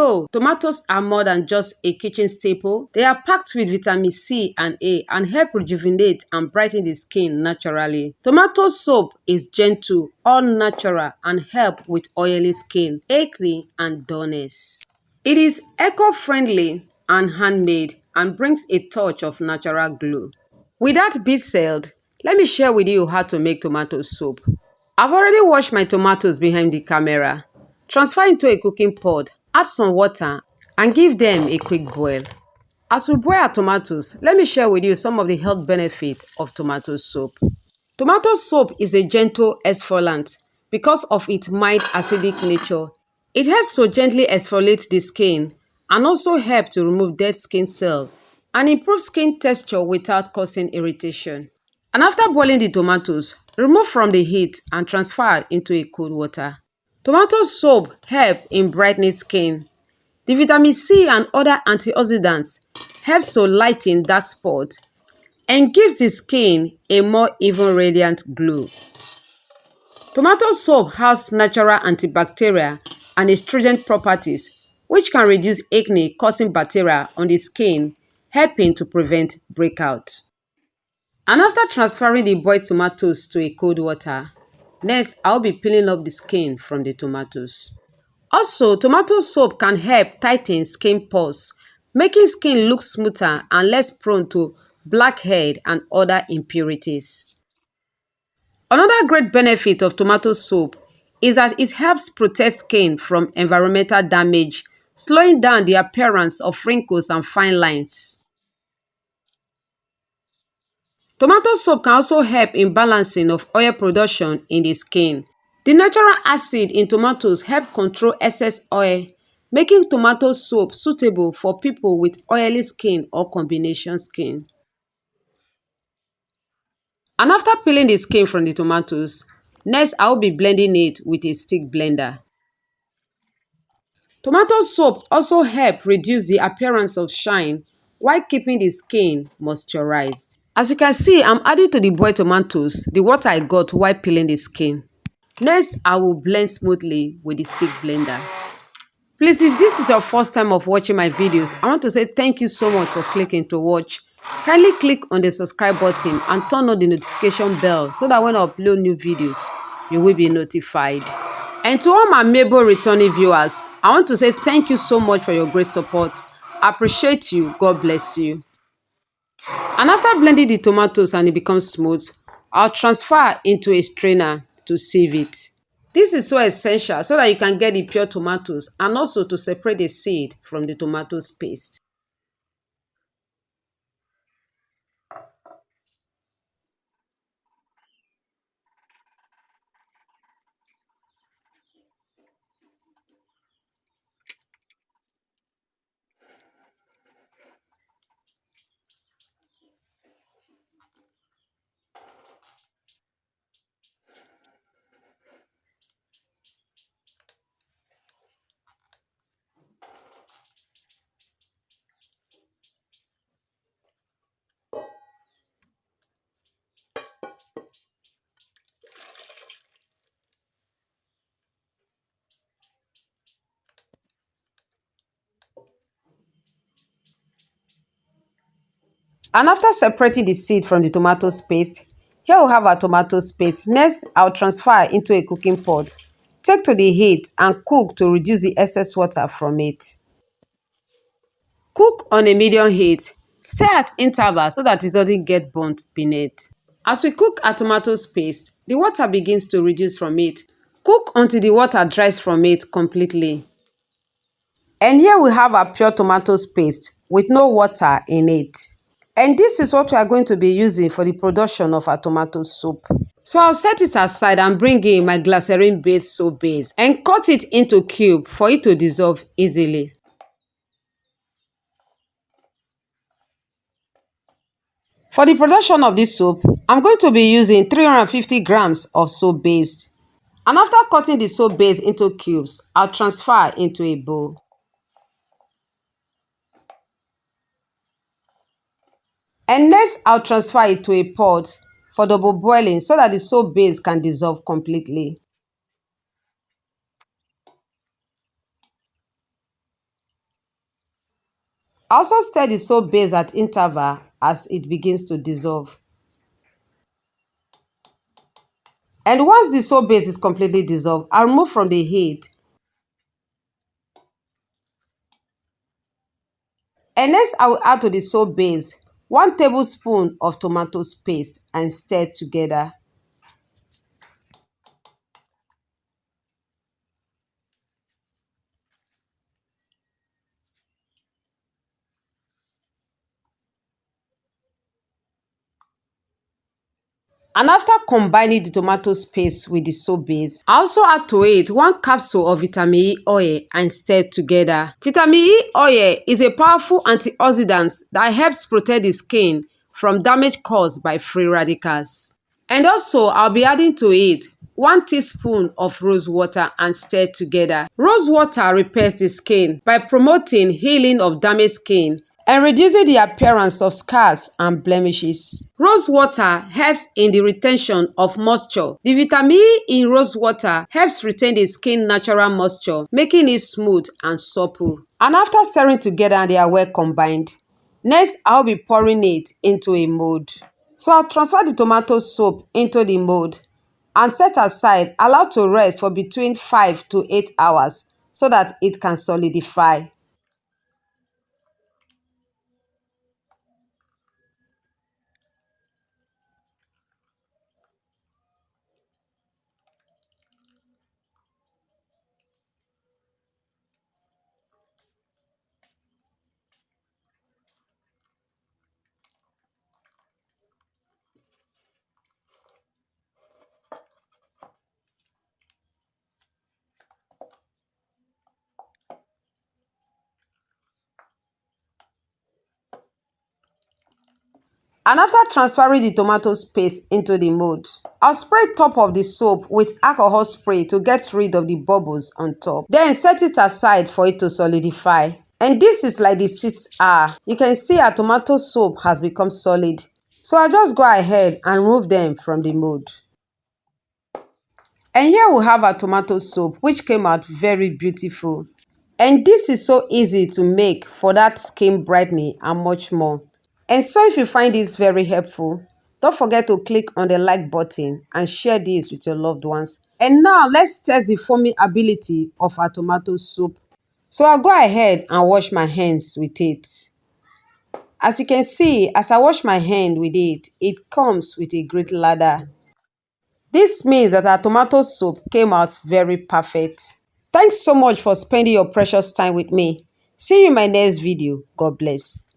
no, tomatoes are more than just a kitchen staple. They are packed with vitamin C and A and help rejuvenate and brighten the skin naturally. Tomato soap is gentle, all natural and help with oily skin, acne and dullness. It is eco-friendly and handmade and brings a touch of natural glow. With that being said, let me share with you how to make tomato soup. I've already washed my tomatoes behind the camera. Transfer into a cooking pot, add some water and give them a quick boil. As we boil our tomatoes, let me share with you some of the health benefits of tomato soup. Tomato soup is a gentle exfoliant because of its mild acidic nature. It helps to gently exfoliate the skin and also help to remove dead skin cells and improve skin texture without causing irritation. And after boiling the tomatoes, remove from the heat and transfer into a cold water. Tomato soap help in brightening skin. The vitamin C and other antioxidants helps to lighten dark spots and gives the skin a more even radiant glow. Tomato soap has natural antibacterial and astringent properties which can reduce acne causing bacteria on the skin, helping to prevent breakout. And after transferring the boiled tomatoes to a cold water, next I'll be peeling up the skin from the tomatoes. Also, tomato soap can help tighten skin pores, making skin look smoother and less prone to blackhead and other impurities. Another great benefit of tomato soap is that it helps protect skin from environmental damage, slowing down the appearance of wrinkles and fine lines. Tomato soap can also help in balancing of oil production in the skin. The natural acid in tomatoes help control excess oil, making tomato soap suitable for people with oily skin or combination skin. And after peeling the skin from the tomatoes, next I will be blending it with a stick blender. Tomato soap also help reduce the appearance of shine while keeping the skin moisturized. As you can see, I'm adding to the boiled tomatoes the water I got while peeling the skin. Next, I will blend smoothly with the stick blender. Please, if this is your first time of watching my videos, I want to say thank you so much for clicking to watch. Kindly click on the subscribe button and turn on the notification bell so that when I upload new videos, you will be notified. And to all my able returning viewers, I want to say thank you so much for your great support. I appreciate you. God bless you. And after blending the tomatoes and it becomes smooth, I'll transfer into a strainer to sieve it. This is so essential so that you can get the pure tomatoes and also to separate the seed from the tomatoes paste. And after separating the seed from the tomato paste, here we have our tomato paste. Next, I'll transfer into a cooking pot. Take to the heat and cook to reduce the excess water from it. Cook on a medium heat. Stir at intervals so that it doesn't get burnt beneath. As we cook our tomato paste, the water begins to reduce from it. Cook until the water dries from it completely. And here we have our pure tomato paste with no water in it. And this is what we are going to be using for the production of our tomato soup. So I'll set it aside and bring in my glycerin-based soap base and cut it into cubes for it to dissolve easily. For the production of this soap, I'm going to be using 350 grams of soap base. And after cutting the soap base into cubes, I'll transfer into a bowl. And next, I'll transfer it to a pot for double boiling so that the soap base can dissolve completely. Also stir the soap base at interval as it begins to dissolve. And once the soap base is completely dissolved, I'll remove from the heat. And next, I will add to the soap base 1 tablespoon of tomato paste and stir together. And after combining the tomato paste with the soap base, I also add to it 1 capsule of vitamin E oil and stir together. Vitamin E oil is a powerful antioxidant that helps protect the skin from damage caused by free radicals. And also, I'll be adding to it 1 teaspoon of rose water and stir together. Rose water repairs the skin by promoting healing of damaged skin and reducing the appearance of scars and blemishes. Rose water helps in the retention of moisture. The vitamin E in rose water helps retain the skin natural moisture, making it smooth and supple. And after stirring together and they are well combined, next I'll be pouring it into a mold. So I'll transfer the tomato soup into the mold and set aside, allow to rest for between 5 to 8 hours so that it can solidify. And after transferring the tomato paste into the mold, I'll spray top of the soap with alcohol spray to get rid of the bubbles on top. Then set it aside for it to solidify. And this is like the 6th hour. You can see our tomato soup has become solid. So I'll just go ahead and remove them from the mold. And here we have our tomato soup, which came out very beautiful. And this is so easy to make for that skin brightening and much more. And so if you find this very helpful, don't forget to click on the like button and share this with your loved ones. And now let's test the foaming ability of our tomato soup. So I'll go ahead and wash my hands with it. As you can see, as I wash my hand with it, it comes with a great lather. This means that our tomato soup came out very perfect. Thanks so much for spending your precious time with me. See you in my next video. God bless.